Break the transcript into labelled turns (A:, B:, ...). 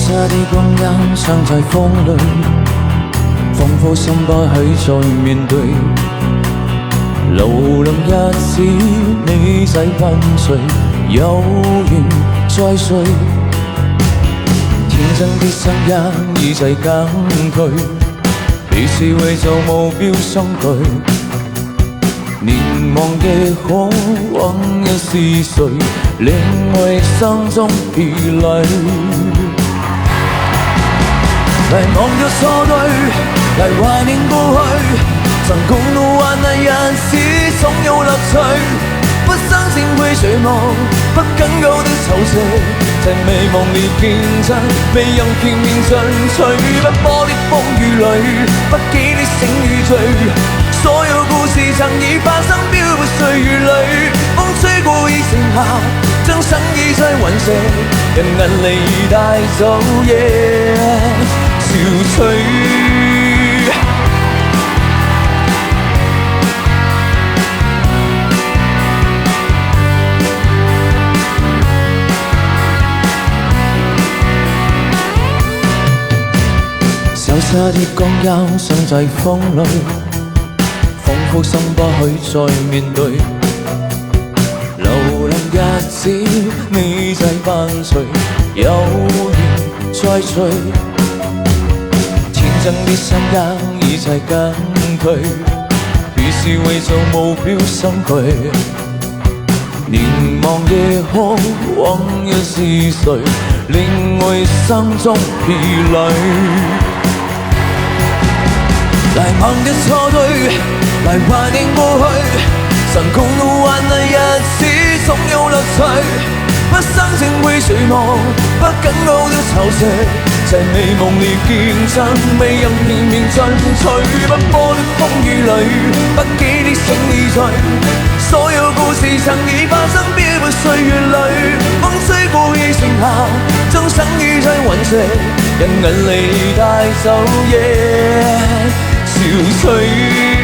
A: 沙的光陰像在風裏，仿佛心不許再面對。流浪日子你仔伴隨，有緣再聚。天真的聲音已在減退，彼此為做目標相對。年忘嘅可往日是誰，領會心中疲累。來忘掉錯對，來懷念過去，曾共度患難日子總有樂趣。不相信會絕望，不緊扣的仇視，在未忘烈見真，未人拼命進取，不玻璃風雨裏，不記的醒與醉。所有故事曾已發生，飄泊歲月裏，風吹過已成夏，將生意再隕石，人眼淚已帶走夜憔悴。小沙的光陰像在風裏，仿佛心不許再面對。流浪日子你在伴隨，有緣再聚。天真的聲音已在減退，於是為做目標相距。年忘嘅可往日是誰，領會心中疲累。來忘掉錯對，來懷念過去，曾共度患難日子總有樂趣。不相信會絕望，不緊扣的仇視，在未夢裏見真，未人拼命進取。不玻璃風雨裏，不羈的醒與醉。所有故事曾已發生，飄泊歲月裏，風吹過已成夏，將生於在隕石，人眼淚帶走夜憔悴。